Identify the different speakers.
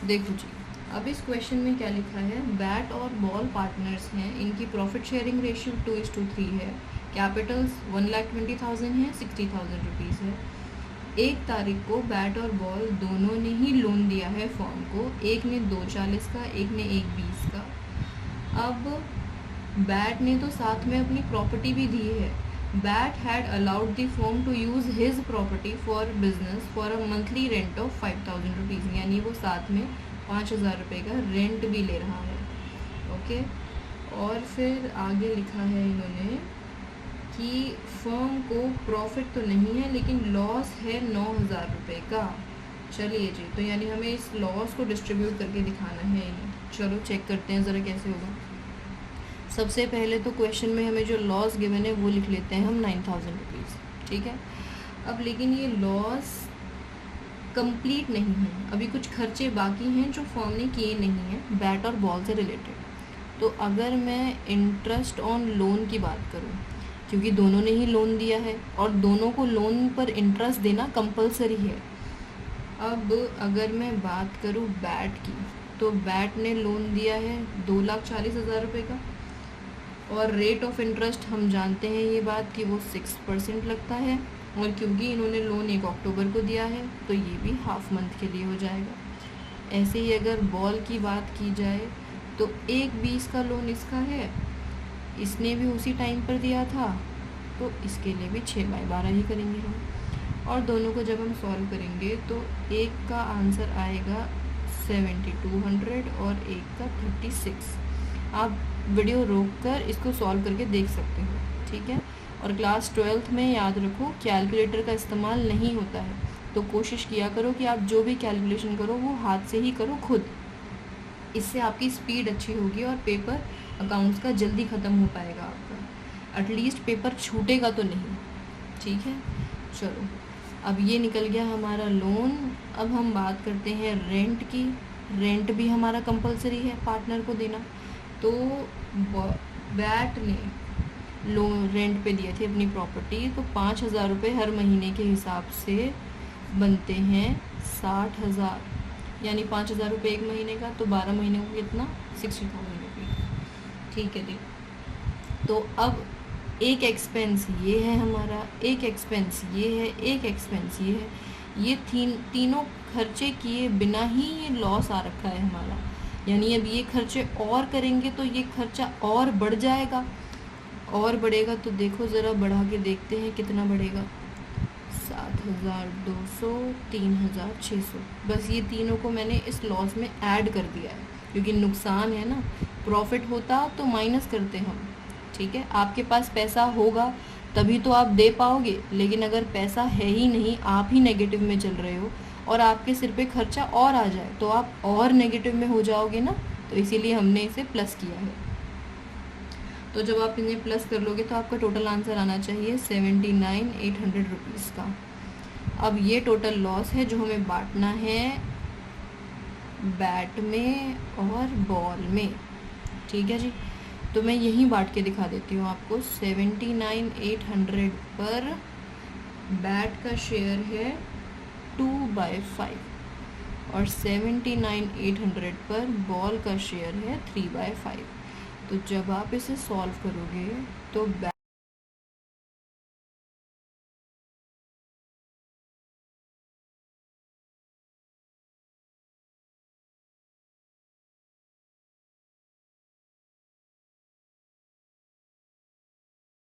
Speaker 1: देखो जी, अब इस क्वेश्चन में क्या लिखा है, बैट और बॉल पार्टनर्स हैं, इनकी प्रॉफिट शेयरिंग रेशियो 2:3 है, कैपिटल्स 1,20,000 है, 60,000 रुपीज़ है। एक तारीख को बैट और बॉल दोनों ने ही लोन दिया है फॉर्म को, एक ने 2,40 का, एक ने 1,20 का। अब बैट ने तो साथ में अपनी प्रॉपर्टी भी दी है। But had allowed the firm to use his property for business for a monthly rent of 5,000 rupees, यानी वो साथ में 5,000 रुपये का रेंट भी ले रहा है। ओके, और फिर आगे लिखा है इन्होंने कि फर्म को प्रॉफिट तो नहीं है लेकिन लॉस है 9,000 रुपये का। चलिए जी, तो यानी हमें इस लॉस को डिस्ट्रीब्यूट करके दिखाना है इन्हें। चलो चेक करते हैं ज़रा कैसे होगा। सबसे पहले तो क्वेश्चन में हमें जो लॉस गिवन है वो लिख लेते हैं हम 9,000 रुपीज़, ठीक है। अब लेकिन ये लॉस कंप्लीट नहीं है, अभी कुछ खर्चे बाकी हैं जो फर्म ने किए नहीं हैं बैट और बॉल से रिलेटेड। तो अगर मैं इंटरेस्ट ऑन लोन की बात करूं, क्योंकि दोनों ने ही लोन दिया है और दोनों को लोन पर इंटरेस्ट देना कंपलसरी है। अब अगर मैं बात करूं बैट की, तो बैट ने लोन दिया है 2,40,000 रुपये का, और रेट ऑफ इंटरेस्ट हम जानते हैं ये बात कि वो 6% लगता है, और क्योंकि इन्होंने लोन 1 अक्टूबर को दिया है तो ये भी हाफ मंथ के लिए हो जाएगा। ऐसे ही अगर बॉल की बात की जाए तो 1,20 का लोन इसका है, इसने भी उसी टाइम पर दिया था, तो इसके लिए भी 6/12 ही करेंगे हम। और दोनों को जब हम सॉल्व करेंगे तो एक का आंसर आएगा 7,200 और एक का 36। आप वीडियो रोककर इसको सॉल्व करके देख सकते हो, ठीक है। और क्लास 12th में याद रखो कैलकुलेटर का इस्तेमाल नहीं होता है, तो कोशिश किया करो कि आप जो भी कैलकुलेशन करो वो हाथ से ही करो खुद। इससे आपकी स्पीड अच्छी होगी और पेपर अकाउंट्स का जल्दी ख़त्म हो पाएगा आपका, एटलीस्ट पेपर छूटेगा तो नहीं, ठीक है। चलो, अब ये निकल गया हमारा लोन। अब हम बात करते हैं रेंट की। रेंट भी हमारा कंपलसरी है पार्टनर को देना। तो बैट ने लोन रेंट पे दिए थे अपनी प्रॉपर्टी, तो 5,000 रुपये हर महीने के हिसाब से बनते हैं 60,000, यानी 5,000 रुपये एक महीने का, तो 12 महीने को कितना 60,000 रुपये, ठीक है जी। तो अब एक एक्सपेंस ये है हमारा, एक एक्सपेंस ये है, एक एक्सपेंस ये है, ये तीनों खर्चे किए बिना ही ये लॉस आ रखा है हमारा। यानी अब ये खर्चे और करेंगे तो ये खर्चा और बढ़ जाएगा, और बढ़ेगा तो देखो ज़रा बढ़ा के देखते हैं कितना बढ़ेगा। 7,200, 3,600, बस ये तीनों को मैंने इस लॉस में ऐड कर दिया है, क्योंकि नुकसान है ना। प्रॉफिट होता तो माइनस करते हम, ठीक है। आपके पास पैसा होगा तभी तो आप दे पाओगे, लेकिन अगर पैसा है ही नहीं, आप ही नेगेटिव में चल रहे हो और आपके सिर पे खर्चा और आ जाए तो आप और नेगेटिव में हो जाओगे ना, तो इसीलिए हमने इसे प्लस किया है। तो जब आप इन्हें प्लस कर लोगे तो आपका टोटल आंसर आना चाहिए 79,800 रुपीज़ का। अब ये टोटल लॉस है जो हमें बांटना है बैट में और बॉल में, ठीक है जी। तो मैं यहीं बांट के दिखा देती हूँ आपको। 79,800 पर बैट का शेयर है 2/5 और 79,800 पर बॉल का शेयर है 3/5। तो जब आप इसे सॉल्व करोगे तो